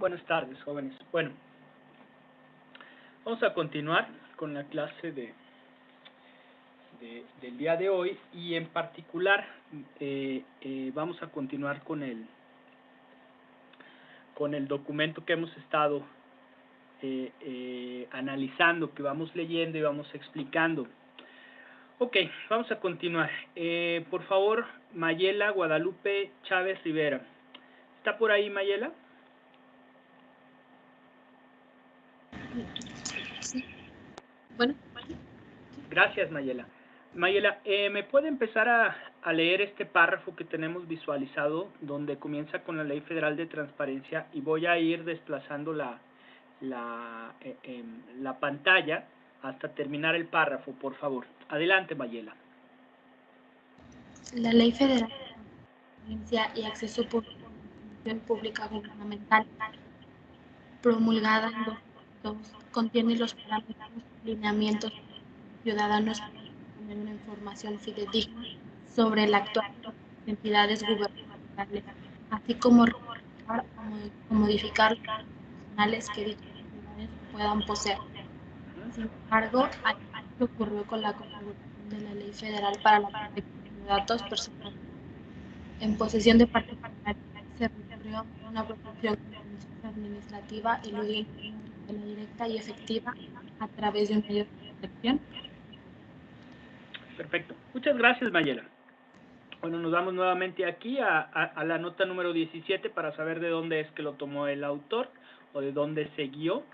Buenas tardes, jóvenes. Bueno, vamos a continuar con la clase del día de hoy y en particular vamos a continuar con el documento que hemos estado analizando, que vamos leyendo y vamos explicando. Ok, vamos a continuar. Por favor, Mayela Guadalupe Chávez Rivera. ¿Está por ahí, Mayela? Sí. Bueno. Gracias, Mayela. Mayela, ¿me puede empezar a leer este párrafo que tenemos visualizado, donde comienza con la Ley Federal de Transparencia, y voy a ir desplazando la pantalla hasta terminar el párrafo, por favor? Adelante, Mayela. La Ley Federal de Transparencia y Acceso Público a la Información Pública Gubernamental, promulgada en 2002, contiene los parámetros y lineamientos para que los ciudadanos puedan obtener una información fidedigna sobre el actuar de las entidades gubernamentales, así como registrar o modificar los datos personales que dichas entidades puedan poseer. Sin embargo, al igual que ocurrió con la configuración de la Ley Federal para la Protección de Datos Personales, en posesión de particulares se recurrió a una protección contenciosa administrativa eludiendo la tutela directa y efectiva a través de un medio de protección. Perfecto. Muchas gracias, Mayela. Bueno, nos vamos nuevamente aquí a la nota número 17 para saber de dónde es que lo tomó el autor o de dónde se guió.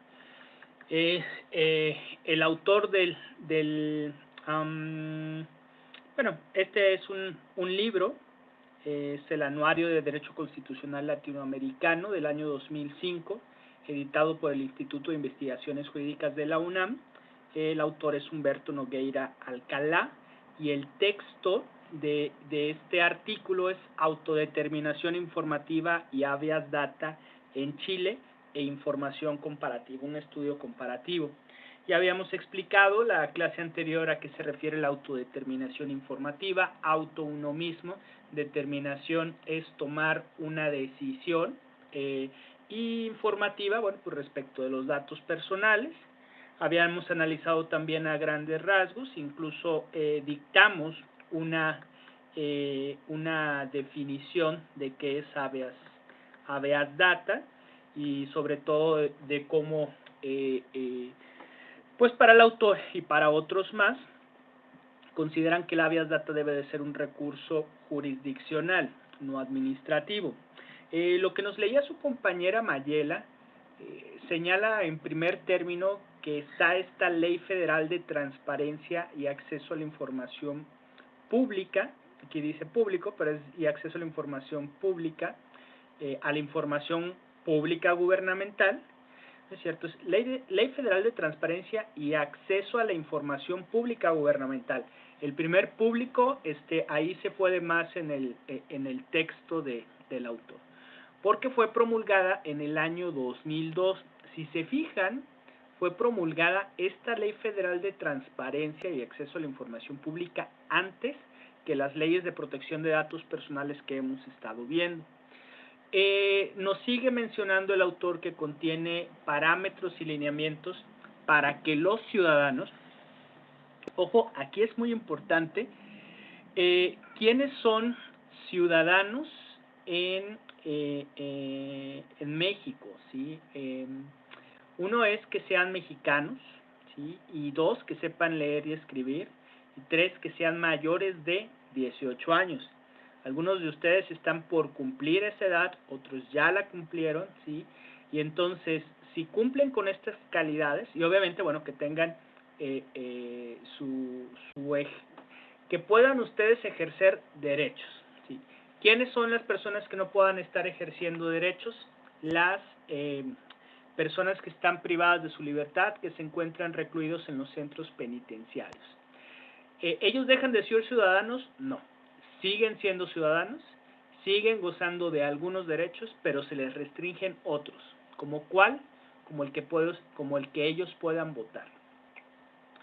El autor bueno, este es un libro, es el Anuario de Derecho Constitucional Latinoamericano del año 2005, editado por el Instituto de Investigaciones Jurídicas de la UNAM. El autor es Humberto Nogueira Alcalá y el texto de este artículo es Autodeterminación Informativa y Habeas Data en Chile e Información Comparativa, un estudio comparativo. Ya habíamos explicado la clase anterior a qué se refiere la autodeterminación informativa. Auto, uno mismo; determinación es tomar una decisión, y informativa, bueno, pues respecto de los datos personales. Habíamos analizado también a grandes rasgos, incluso dictamos una definición de qué es habeas data, y sobre todo de cómo pues para el autor y para otros más consideran que el habeas data debe de ser un recurso jurisdiccional, no administrativo. Lo que nos leía su compañera Mayela señala en primer término que está esta Ley Federal de Transparencia y Acceso a la Información Pública, aquí dice público, pero es y acceso a la información pública, a la información pública gubernamental, ¿no es cierto? Es Ley Federal de Transparencia y Acceso a la Información Pública Gubernamental. El primer público, ahí se puede más en el texto del autor, porque fue promulgada en el año 2002. Si se fijan, fue promulgada esta Ley Federal de Transparencia y Acceso a la Información Pública antes que las leyes de protección de datos personales que hemos estado viendo. Nos sigue mencionando el autor que contiene parámetros y lineamientos para que los ciudadanos, ojo, aquí es muy importante, ¿quiénes son ciudadanos en México? ¿Sí? Uno es que sean mexicanos, ¿sí? Y dos, que sepan leer y escribir, y tres, que sean mayores de 18 años. Algunos de ustedes están por cumplir esa edad, otros ya la cumplieron, ¿sí? Y entonces, si cumplen con estas calidades, y obviamente, bueno, que tengan que puedan ustedes ejercer derechos, ¿sí? ¿Quiénes son las personas que no puedan estar ejerciendo derechos? Las personas que están privadas de su libertad, que se encuentran recluidos en los centros penitenciarios. ¿Ellos dejan de ser ciudadanos? No. Siguen siendo ciudadanos, siguen gozando de algunos derechos, pero se les restringen otros. ¿Como cuál? Como el que ellos puedan votar.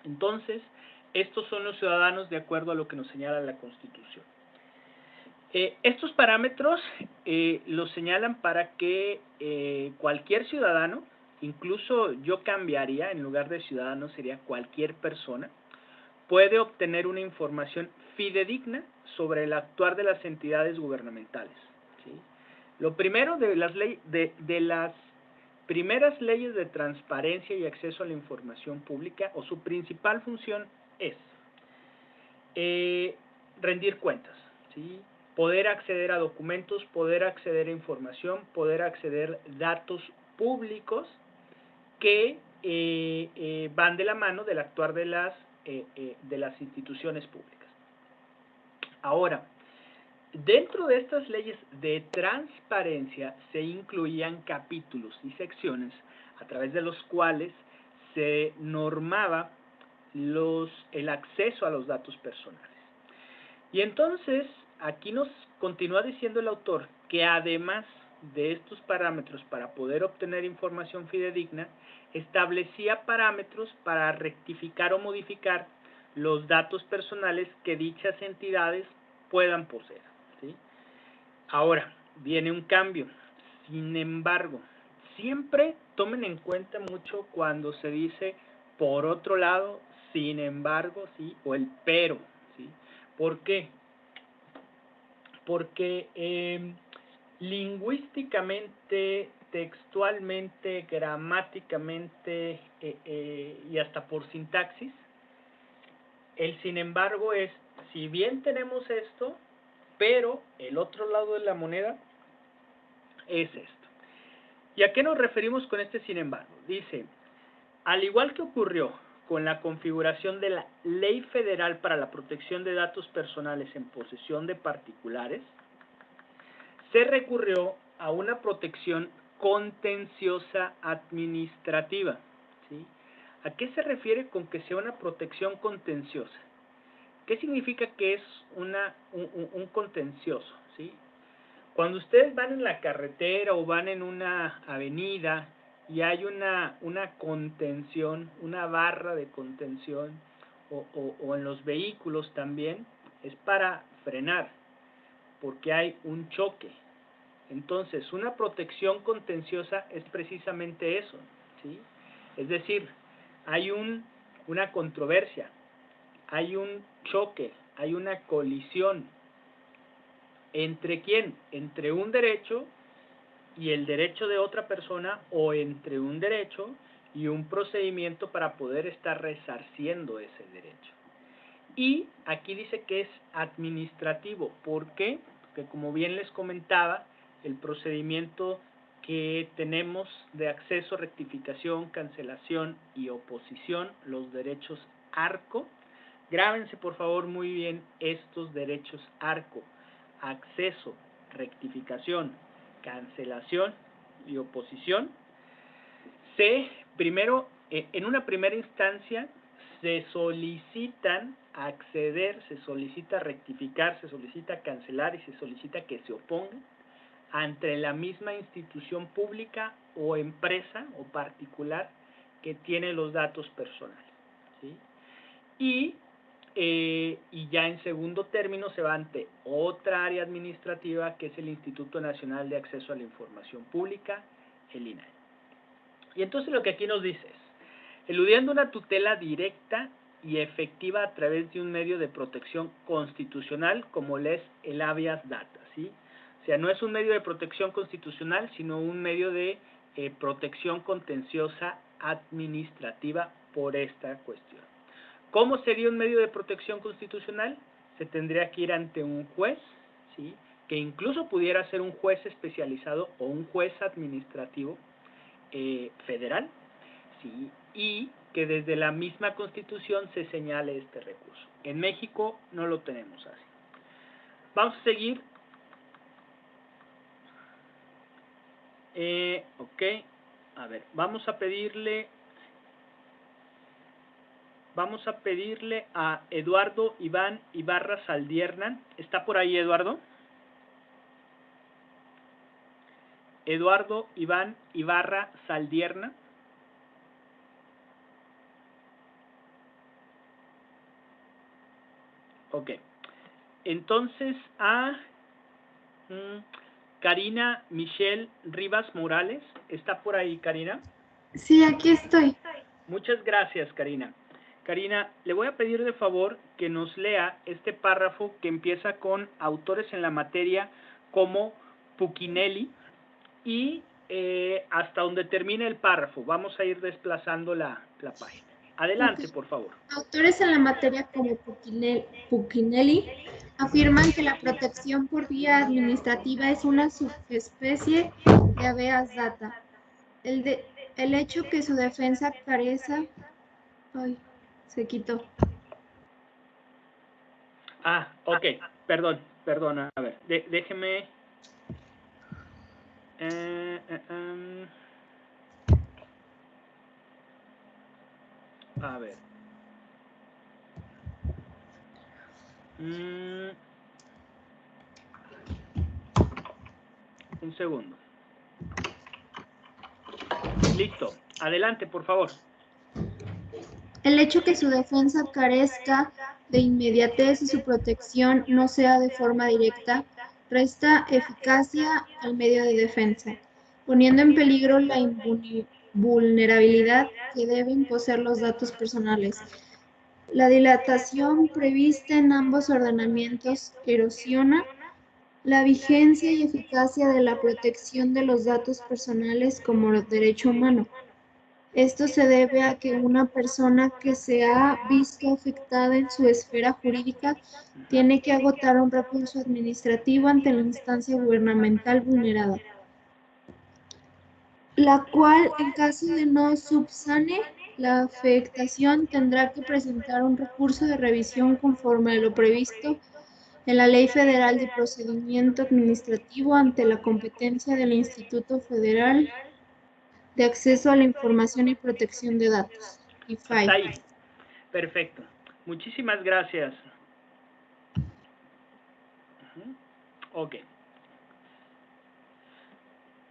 Entonces, estos son los ciudadanos de acuerdo a lo que nos señala la Constitución. Estos parámetros los señalan para que cualquier ciudadano, incluso yo cambiaría, en lugar de ciudadano sería cualquier persona, puede obtener una información fidedigna sobre el actuar de las entidades gubernamentales, ¿sí? Lo primero de las primeras leyes de transparencia y acceso a la información pública, o su principal función es rendir cuentas, ¿sí? Poder acceder a documentos, poder acceder a información, poder acceder a datos públicos que van de la mano del actuar de las instituciones públicas. Ahora, dentro de estas leyes de transparencia se incluían capítulos y secciones a través de los cuales se normaba el acceso a los datos personales. Y entonces, aquí nos continúa diciendo el autor que además de estos parámetros para poder obtener información fidedigna, establecía parámetros para rectificar o modificar los datos personales que dichas entidades puedan poseer, ¿sí? Ahora, viene un cambio. Sin embargo, siempre tomen en cuenta mucho cuando se dice por otro lado, sin embargo, ¿sí? O el pero, ¿sí? ¿Por qué? Porque lingüísticamente, textualmente, gramáticamente y hasta por sintaxis, el sin embargo es, si bien tenemos esto, pero el otro lado de la moneda es esto. ¿Y a qué nos referimos con este sin embargo? Dice, al igual que ocurrió con la configuración de la Ley Federal para la Protección de Datos Personales en posesión de particulares, se recurrió a una protección contenciosa administrativa, ¿sí? ¿A qué se refiere con que sea una protección contenciosa? ¿Qué significa que es un contencioso? ¿Sí? Cuando ustedes van en la carretera o van en una avenida y hay una contención, una barra de contención, o en los vehículos también, es para frenar, porque hay un choque. Entonces, una protección contenciosa es precisamente eso, ¿sí? Es decir, hay una controversia, hay un choque, hay una colisión. ¿Entre quién? Entre un derecho y el derecho de otra persona, o entre un derecho y un procedimiento para poder estar resarciendo ese derecho. Y aquí dice que es administrativo. ¿Por qué? Porque como bien les comentaba, el procedimiento que tenemos de acceso, rectificación, cancelación y oposición, los derechos ARCO, grábense por favor muy bien estos derechos ARCO: acceso, rectificación, cancelación y oposición. En una primera instancia, se solicitan acceder, se solicita rectificar, se solicita cancelar y se solicita que se opongan ante la misma institución pública o empresa o particular que tiene los datos personales, ¿sí? Y ya en segundo término se va ante otra área administrativa, que es el Instituto Nacional de Acceso a la Información Pública, el INAI. Y entonces lo que aquí nos dice es, eludiendo una tutela directa y efectiva a través de un medio de protección constitucional como es el habeas data, ¿sí? O sea, no es un medio de protección constitucional, sino un medio de protección contenciosa administrativa por esta cuestión. ¿Cómo sería un medio de protección constitucional? Se tendría que ir ante un juez, ¿sí? Que incluso pudiera ser un juez especializado o un juez administrativo federal, ¿sí? Y que desde la misma Constitución se señale este recurso. En México no lo tenemos así. Vamos a seguir. Ok, a ver, vamos a pedirle a Eduardo Iván Ibarra Saldierna. ¿Está por ahí, Eduardo? Eduardo Iván Ibarra Saldierna. Ok. Entonces, a Mm, Karina Michelle Rivas Morales, ¿está por ahí, Karina? Sí, aquí estoy. Muchas gracias, Karina. Karina, le voy a pedir de favor que nos lea este párrafo que empieza con autores en la materia como Puccinelli y hasta donde termine el párrafo. Vamos a ir desplazando la página. Ok. Adelante, por favor. Autores en la materia como Puccinelli afirman que la protección por vía administrativa es una subespecie de habeas data. El hecho que su defensa careza... Ay, se quitó. Ah, ok, perdón, a ver, déjeme... a ver. Un segundo. Listo, adelante, por favor. El hecho que su defensa carezca de inmediatez y su protección no sea de forma directa, resta eficacia al medio de defensa, poniendo en peligro la invulnerabilidad que deben poseer los datos personales. La dilatación prevista en ambos ordenamientos erosiona la vigencia y eficacia de la protección de los datos personales como derecho humano. Esto se debe a que una persona que se ha visto afectada en su esfera jurídica tiene que agotar un recurso administrativo ante la instancia gubernamental vulnerada, la cual, en caso de no subsane la afectación, tendrá que presentar un recurso de revisión conforme a lo previsto en la Ley Federal de Procedimiento Administrativo ante la competencia del Instituto Federal de Acceso a la Información y Protección de Datos, Hasta IFAI. ahí. Perfecto. Muchísimas gracias. Ok.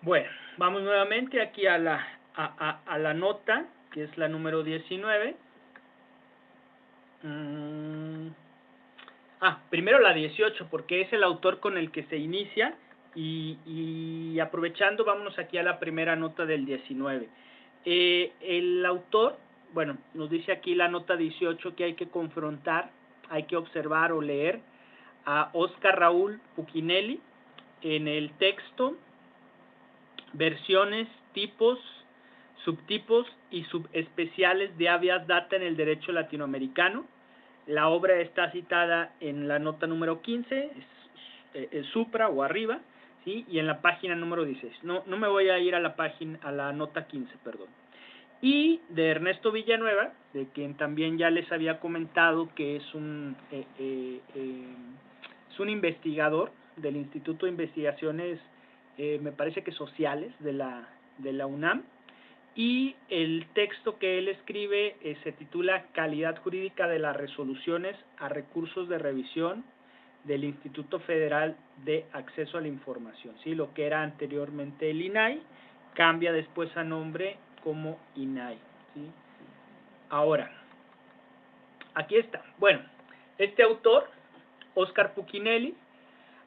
Bueno, vamos nuevamente aquí a la nota, que es la número 19. Primero la 18, porque es el autor con el que se inicia, y aprovechando, vámonos aquí a la primera nota del 19. El autor, bueno, nos dice aquí la nota 18 que hay que confrontar, hay que observar o leer a Oscar Raúl Puccinelli en el texto, versiones, tipos, subtipos y subespeciales de habeas data en el derecho latinoamericano. La obra está citada en la nota número 15, es supra o arriba, ¿sí? Y en la página número 16. No me voy a ir a la nota 15, perdón. Y de Ernesto Villanueva, de quien también ya les había comentado que es un investigador del Instituto de Investigaciones, me parece que sociales, de la UNAM, y el texto que él escribe se titula Calidad Jurídica de las Resoluciones a Recursos de Revisión del Instituto Federal de Acceso a la Información, ¿sí? Lo que era anteriormente el INAI, cambia después a nombre como INAI, ¿sí? Ahora, aquí está. Bueno, este autor, Oscar Puccinelli,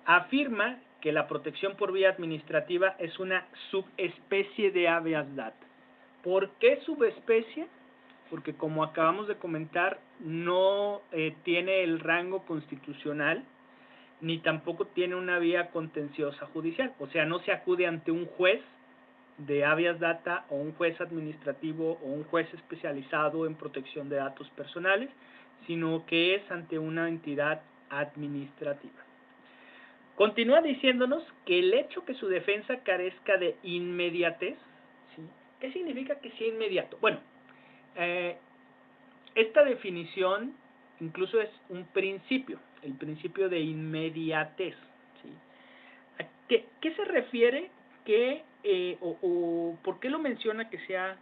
afirma que la protección por vía administrativa es una subespecie de habeas data. ¿Por qué subespecie? Porque, como acabamos de comentar, no tiene el rango constitucional, ni tampoco tiene una vía contenciosa judicial. O sea, no se acude ante un juez de habeas data o un juez administrativo o un juez especializado en protección de datos personales, sino que es ante una entidad administrativa. Continúa diciéndonos que el hecho que su defensa carezca de inmediatez, ¿sí? ¿Qué significa que sea inmediato? Bueno, esta definición incluso es un principio, el principio de inmediatez, ¿sí? ¿A qué se refiere o por qué lo menciona que sea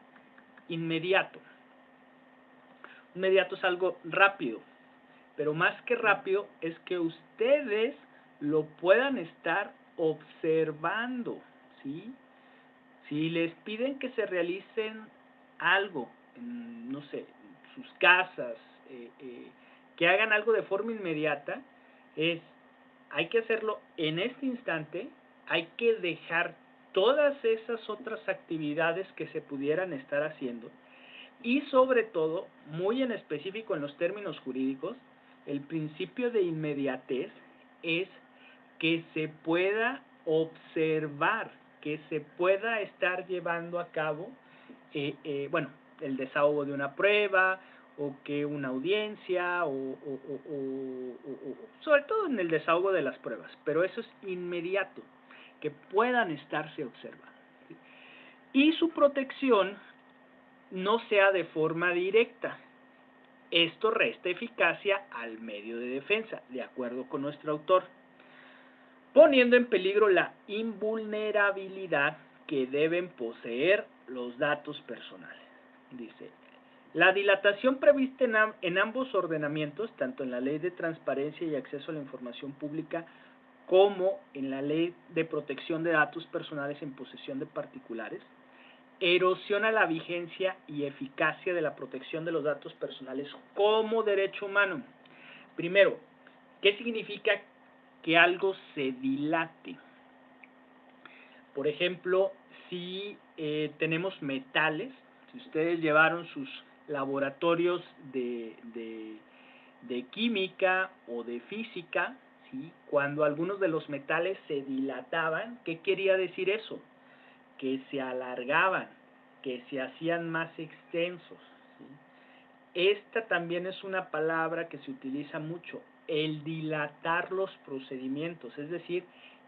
inmediato? Inmediato es algo rápido, pero más que rápido es que ustedes lo puedan estar observando, ¿sí? Si les piden que se realicen algo, no sé, en sus casas, que hagan algo de forma inmediata, es hay que hacerlo en este instante, hay que dejar todas esas otras actividades que se pudieran estar haciendo y sobre todo, muy en específico en los términos jurídicos, el principio de inmediatez es que se pueda observar, que se pueda estar llevando a cabo, bueno, el desahogo de una prueba, o que una audiencia, sobre todo en el desahogo de las pruebas, pero eso es inmediato, que puedan estarse observando. ¿Sí? Y su protección no sea de forma directa. Esto resta eficacia al medio de defensa, de acuerdo con nuestro autor, poniendo en peligro la invulnerabilidad que deben poseer los datos personales. Dice, la dilatación prevista en ambos ordenamientos, tanto en la Ley de Transparencia y Acceso a la Información Pública como en la Ley de Protección de Datos Personales en posesión de particulares, erosiona la vigencia y eficacia de la protección de los datos personales como derecho humano. Primero, ¿qué significa que algo se dilate? Por ejemplo, si tenemos metales, si ustedes llevaron sus laboratorios de química o de física, ¿sí? Cuando algunos de los metales se dilataban, ¿qué quería decir eso? Que se alargaban, que se hacían más extensos. ¿Sí? Esta también es una palabra que se utiliza mucho, el dilatar los procedimientos, es decir,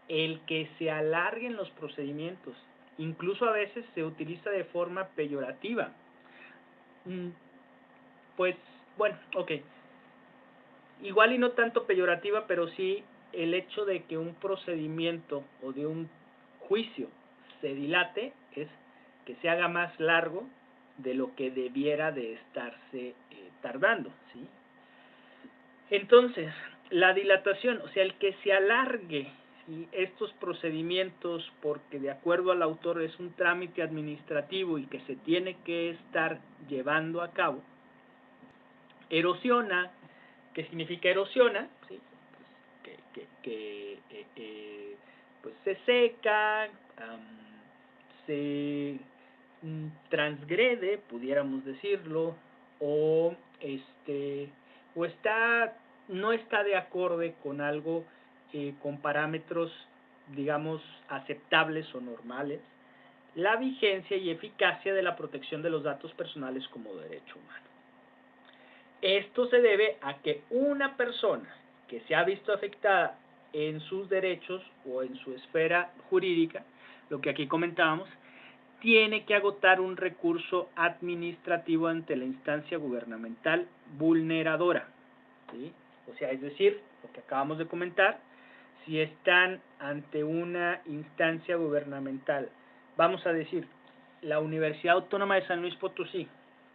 el que se alarguen los procedimientos. Incluso a veces se utiliza de forma peyorativa. Pues, bueno, ok. Igual y no tanto peyorativa, pero sí el hecho de que un procedimiento o de un juicio se dilate es que se haga más largo de lo que debiera de estarse tardando, ¿sí? Entonces, la dilatación, o sea, el que se alargue, ¿sí?, estos procedimientos, porque de acuerdo al autor es un trámite administrativo y que se tiene que estar llevando a cabo, erosiona. ¿Qué significa erosiona? ¿Sí? Pues se seca, se transgrede, pudiéramos decirlo, o no está de acorde con algo, con parámetros, digamos, aceptables o normales, la vigencia y eficacia de la protección de los datos personales como derecho humano. Esto se debe a que una persona que se ha visto afectada en sus derechos o en su esfera jurídica, lo que aquí comentábamos, tiene que agotar un recurso administrativo ante la instancia gubernamental vulneradora, ¿sí? O sea, es decir, lo que acabamos de comentar, si están ante una instancia gubernamental, vamos a decir, la Universidad Autónoma de San Luis Potosí,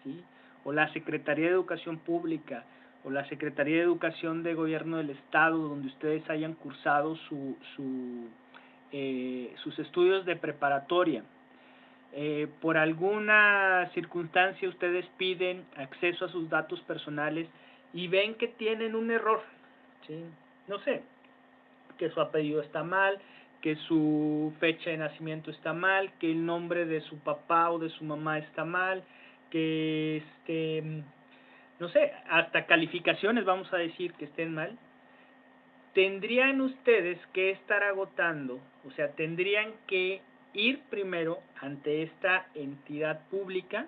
¿sí?, o la Secretaría de Educación Pública, o la Secretaría de Educación de Gobierno del Estado, donde ustedes hayan cursado sus estudios de preparatoria. Por alguna circunstancia ustedes piden acceso a sus datos personales y ven que tienen un error, ¿sí? No sé, que su apellido está mal, que su fecha de nacimiento está mal, que el nombre de su papá o de su mamá está mal, que no sé, hasta calificaciones vamos a decir que estén mal, tendrían ustedes que estar agotando, o sea, tendrían que ir primero ante esta entidad pública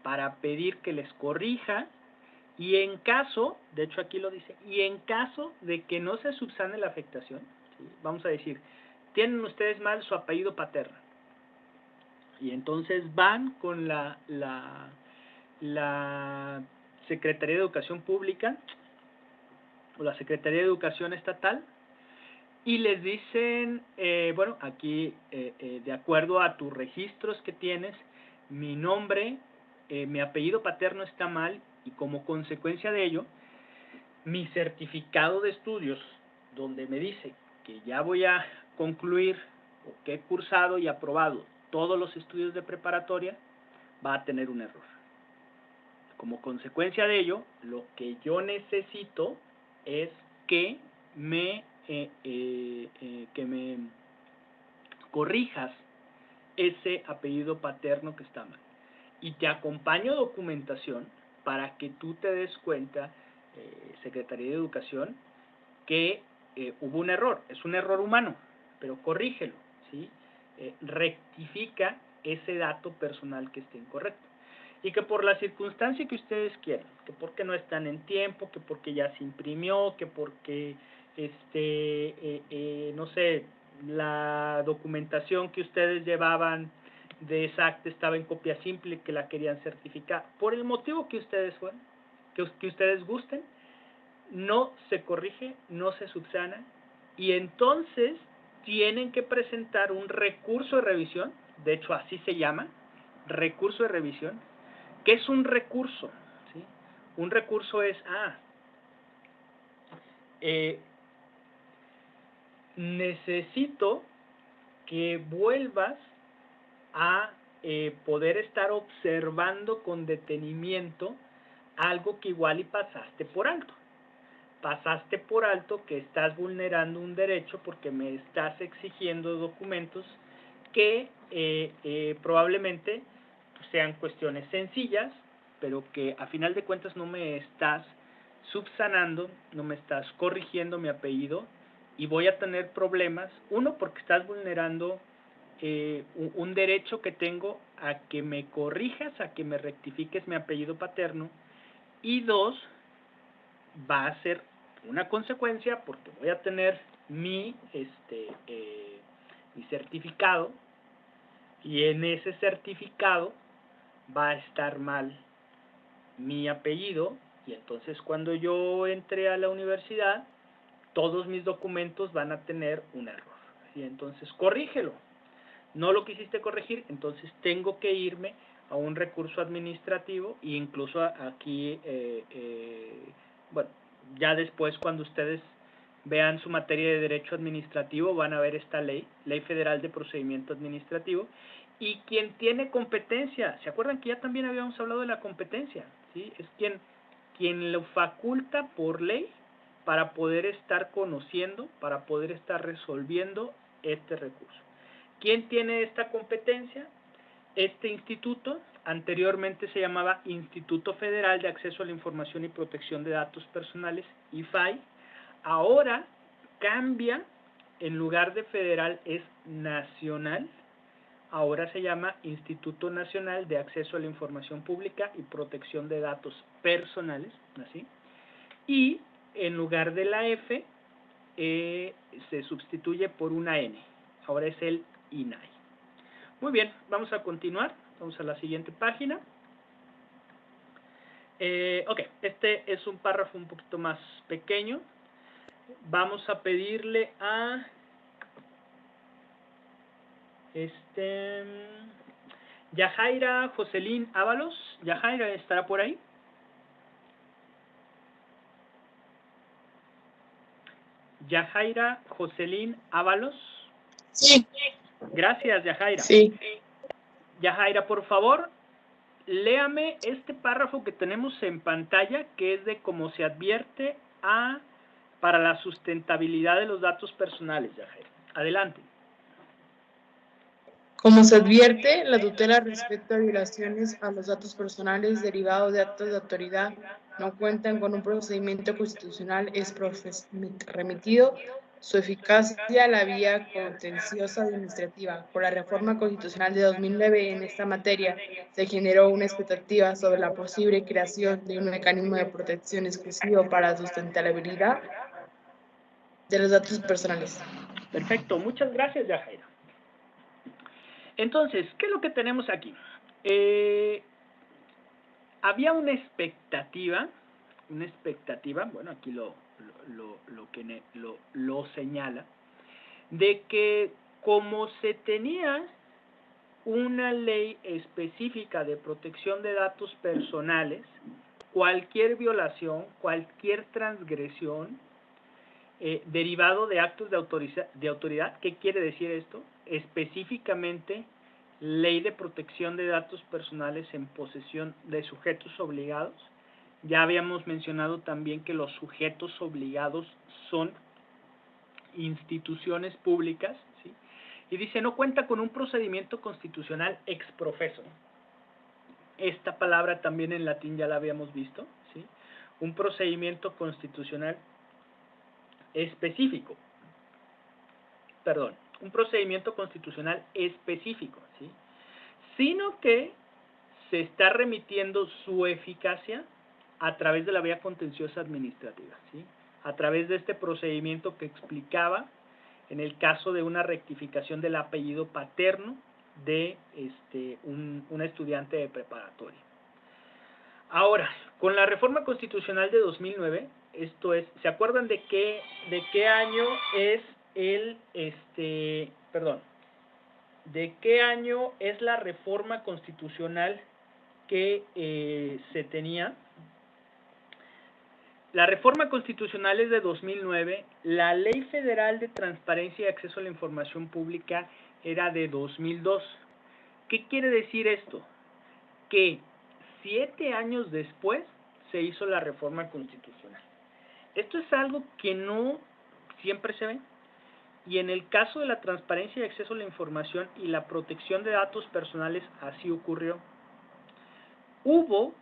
para pedir que les corrija, y en caso, de hecho aquí lo dice, y en caso de que no se subsane la afectación, ¿sí?, vamos a decir, tienen ustedes mal su apellido paterno, y entonces van con la Secretaría de Educación Pública o la Secretaría de Educación Estatal y les dicen, bueno, aquí de acuerdo a tus registros que tienes, mi nombre, mi apellido paterno está mal y como consecuencia de ello, mi certificado de estudios, donde me dice que ya voy a concluir o que he cursado y aprobado todos los estudios de preparatoria, va a tener un error. Como consecuencia de ello, lo que yo necesito es que me que me corrijas ese apellido paterno que está mal. Y te acompaño documentación para que tú te des cuenta, Secretaría de Educación, que hubo un error, es un error humano, pero corrígelo, ¿sí? Rectifica ese dato personal que esté incorrecto. Y que por la circunstancia que ustedes quieran, que porque no están en tiempo, que porque ya se imprimió, que porque, no sé, la documentación que ustedes llevaban de SACT estaba en copia simple, que la querían certificar, por el motivo que ustedes fueran, que ustedes gusten, no se corrige, no se subsana, y entonces tienen que presentar un recurso de revisión, de hecho así se llama, recurso de revisión. ¿Qué es un recurso? ¿Sí? Un recurso es, necesito que vuelvas a poder estar observando con detenimiento algo que igual y pasaste por alto. Pasaste por alto que estás vulnerando un derecho porque me estás exigiendo documentos que probablemente sean cuestiones sencillas, pero que a final de cuentas no me estás subsanando, no me estás corrigiendo mi apellido y voy a tener problemas. Uno, porque estás vulnerando un derecho que tengo a que me corrijas, a que me rectifiques mi apellido paterno. Y dos, va a ser una consecuencia porque voy a tener mi certificado, y en ese certificado va a estar mal mi apellido, y entonces cuando yo entre a la universidad todos mis documentos van a tener un error, y entonces corrígelo. No lo quisiste corregir, entonces tengo que irme a un recurso administrativo, e incluso aquí, bueno, ya después cuando ustedes vean su materia de derecho administrativo van a ver esta ley, Ley Federal de Procedimiento Administrativo, y quien tiene competencia, ¿se acuerdan que ya también habíamos hablado de la competencia? ¿Sí? Es quien lo faculta por ley para poder estar conociendo, para poder estar resolviendo este recurso. ¿Quién tiene esta competencia? Este instituto, anteriormente se llamaba Instituto Federal de Acceso a la Información y Protección de Datos Personales, IFAI, ahora cambia, en lugar de federal es nacional, ahora se llama Instituto Nacional de Acceso a la Información Pública y Protección de Datos Personales, ¿así? Y en lugar de la F, se sustituye por una N, ahora es el INAI. Muy bien, vamos a continuar, vamos a la siguiente página. Ok, este es un párrafo un poquito más pequeño. Vamos a pedirle a Yajaira Jocelyn Ábalos. Yajaira, ¿estará por ahí? Yajaira Jocelyn Ábalos. Sí. Gracias, Yajaira. Sí. Yajaira, por favor, léame este párrafo que tenemos en pantalla, que es de cómo se advierte para la sustentabilidad de los datos personales, Yajaira. Adelante. Como se advierte, la tutela respecto a violaciones a los datos personales derivados de actos de autoridad no cuentan con un procedimiento constitucional es remitido su eficacia a la vía contenciosa administrativa. Por la reforma constitucional de 2009 en esta materia se generó una expectativa sobre la posible creación de un mecanismo de protección exclusivo para la sustentabilidad de los datos personales. Perfecto, muchas gracias, Yajaira. Entonces, ¿qué es lo que tenemos aquí? Había una expectativa, bueno, aquí lo señala, de que como se tenía una ley específica de protección de datos personales, cualquier violación, cualquier transgresión derivado de actos de autoridad, ¿qué quiere decir esto? Específicamente, ley de protección de datos personales en posesión de sujetos obligados. Ya habíamos mencionado también que los sujetos obligados son instituciones públicas, ¿sí? Y dice, no cuenta con un procedimiento constitucional ex professo. Esta palabra también en latín ya la habíamos visto, ¿sí? Un procedimiento constitucional específico. Perdón, un procedimiento constitucional específico, ¿sí? Sino que se está remitiendo su eficacia a través de la vía contenciosa administrativa, ¿sí? A través de este procedimiento que explicaba en el caso de una rectificación del apellido paterno de un estudiante de preparatoria. Ahora, con la reforma constitucional de 2009, esto es, ¿se acuerdan de qué año es de qué año es la reforma constitucional que se tenía? La reforma constitucional es de 2009, la Ley Federal de Transparencia y Acceso a la Información Pública era de 2002. ¿Qué quiere decir esto? Que 7 años después se hizo la reforma constitucional. Esto es algo que no siempre se ve. Y en el caso de la transparencia y acceso a la información y la protección de datos personales, así ocurrió. Hubo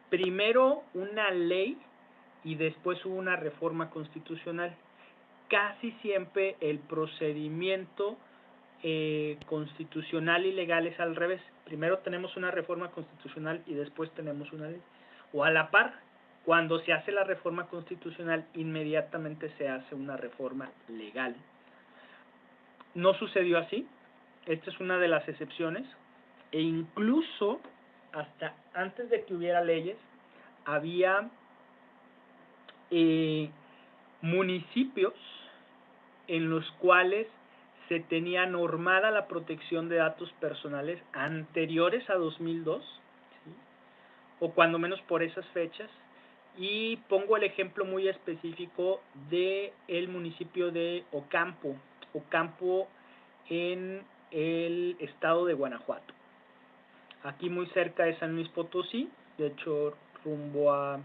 primero una ley y después hubo una reforma constitucional. Casi siempre el procedimiento constitucional y legal es al revés. Primero tenemos una reforma constitucional y después tenemos una ley. O a la par, cuando se hace la reforma constitucional, inmediatamente se hace una reforma legal. No sucedió así. Esta es una de las excepciones. E incluso, hasta antes de que hubiera leyes, había municipios en los cuales se tenía normada la protección de datos personales anteriores a 2002, ¿sí? O cuando menos por esas fechas, y pongo el ejemplo muy específico de el municipio de Ocampo en el estado de Guanajuato, aquí muy cerca de San Luis Potosí, de hecho rumbo a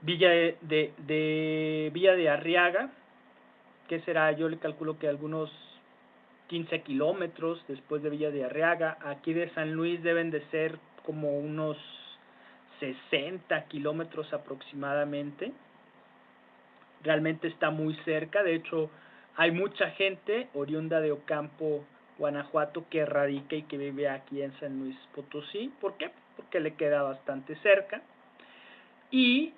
Villa de Arriaga, que será, yo le calculo que algunos 15 kilómetros después de Villa de Arriaga. Aquí de San Luis deben de ser como unos 60 kilómetros aproximadamente. Realmente está muy cerca, de hecho hay mucha gente oriunda de Ocampo, Guanajuato, que radica y que vive aquí en San Luis Potosí. ¿Por qué? Porque le queda bastante cerca. Y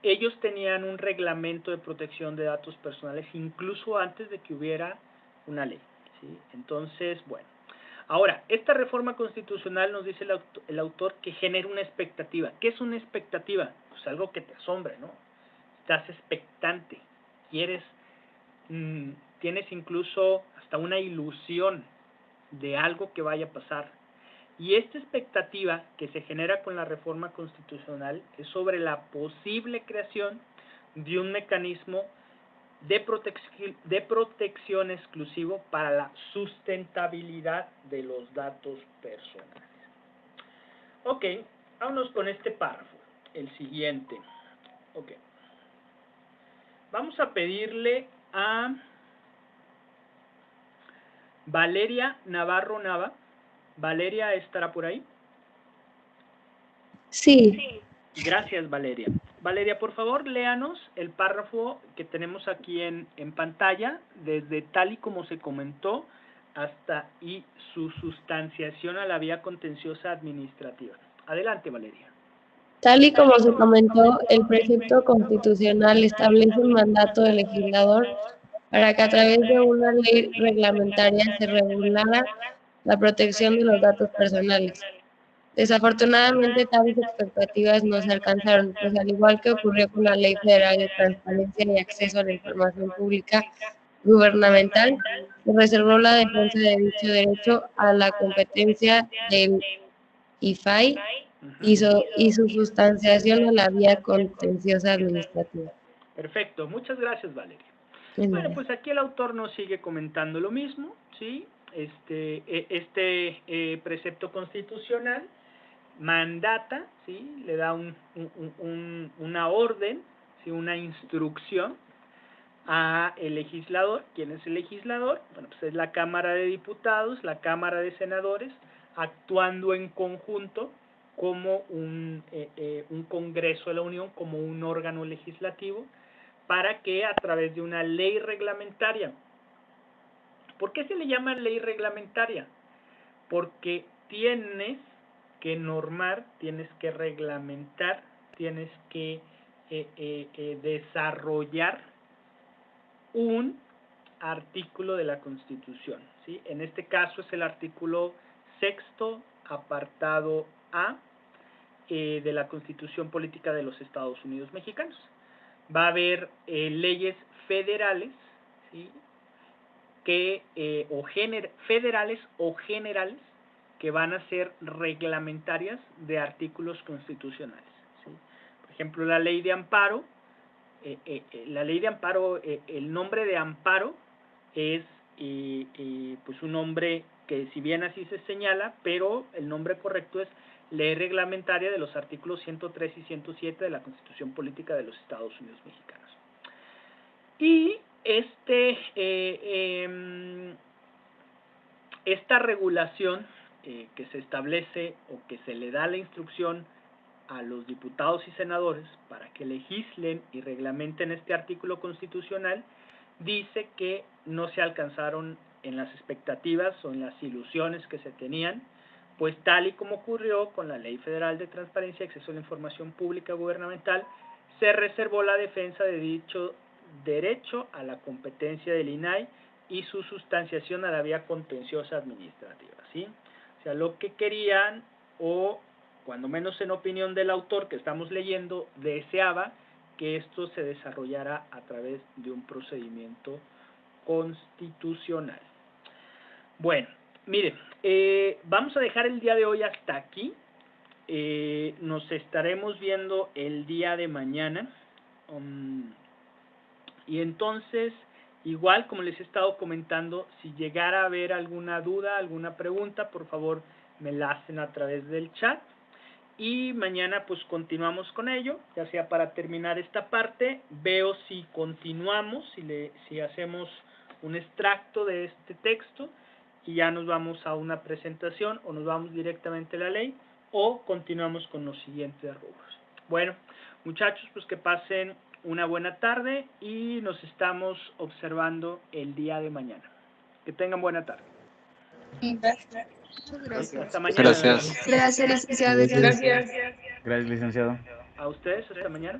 ellos tenían un reglamento de protección de datos personales incluso antes de que hubiera una ley, ¿sí? Entonces, bueno. Ahora, esta reforma constitucional nos dice el autor que genera una expectativa. ¿Qué es una expectativa? Pues algo que te asombre, ¿no? Estás expectante, tienes incluso hasta una ilusión de algo que vaya a pasar. Y esta expectativa que se genera con la reforma constitucional es sobre la posible creación de un mecanismo de protección exclusivo para la sustentabilidad de los datos personales. Ok, vámonos con este párrafo, el siguiente. Ok. Vamos a pedirle a Valeria Navarro Nava. Valeria, ¿estará por ahí? Sí. Gracias, Valeria. Valeria, por favor, léanos el párrafo que tenemos aquí en pantalla, desde tal y como se comentó hasta y su sustanciación a la vía contenciosa administrativa. Adelante, Valeria. Tal y como se comentó, el precepto constitucional establece un mandato del legislador para que a través de una ley reglamentaria se regulara la protección de los datos personales. Desafortunadamente, tales expectativas no se alcanzaron, pues al igual que ocurrió con la Ley Federal de Transparencia y Acceso a la Información Pública Gubernamental, se reservó la defensa de dicho derecho a la competencia del IFAI y su sustanciación a la vía contenciosa administrativa. Perfecto, muchas gracias, Valeria. Bueno, pues aquí el autor nos sigue comentando lo mismo, ¿sí? Este precepto constitucional mandata, ¿sí? Le da una orden, ¿sí? Una instrucción a el legislador. ¿Quién es el legislador? Bueno, pues es la Cámara de Diputados, la Cámara de Senadores, actuando en conjunto como un Congreso de la Unión, como un órgano legislativo, para que a través de una ley reglamentaria. ¿Por qué se le llama ley reglamentaria? Porque tienes que normar, tienes que reglamentar, tienes que desarrollar un artículo de la Constitución, ¿sí? En este caso es el artículo 6º, apartado A, de la Constitución Política de los Estados Unidos Mexicanos. Va a haber leyes federales, ¿sí? Federales o generales, que van a ser reglamentarias de artículos constitucionales, ¿sí? Por ejemplo, la ley de amparo, el nombre de amparo es pues un nombre que, si bien así se señala, pero el nombre correcto es ley reglamentaria de los artículos 103 y 107 de la Constitución Política de los Estados Unidos Mexicanos. Y esta regulación que se establece o que se le da la instrucción a los diputados y senadores para que legislen y reglamenten este artículo constitucional, dice que no se alcanzaron en las expectativas o en las ilusiones que se tenían, pues tal y como ocurrió con la Ley Federal de Transparencia y Acceso a la Información Pública Gubernamental, se reservó la defensa de dicho derecho a la competencia del INAI y su sustanciación a la vía contenciosa administrativa, ¿sí? O sea, lo que querían, o cuando menos en opinión del autor que estamos leyendo, deseaba que esto se desarrollara a través de un procedimiento constitucional. Bueno, miren, vamos a dejar el día de hoy hasta aquí. Nos estaremos viendo el día de mañana. Y entonces, igual como les he estado comentando, si llegara a haber alguna duda, alguna pregunta, por favor me la hacen a través del chat. Y mañana pues continuamos con ello, ya sea para terminar esta parte, veo si continuamos, si hacemos un extracto de este texto y ya nos vamos a una presentación, o nos vamos directamente a la ley, o continuamos con los siguientes rubros. Bueno, muchachos, pues que pasen una buena tarde y nos estamos observando el día de mañana. Que tengan buena tarde. Gracias. Hasta mañana. Gracias. Gracias, licenciado. Gracias. Gracias, licenciado. A ustedes, hasta mañana.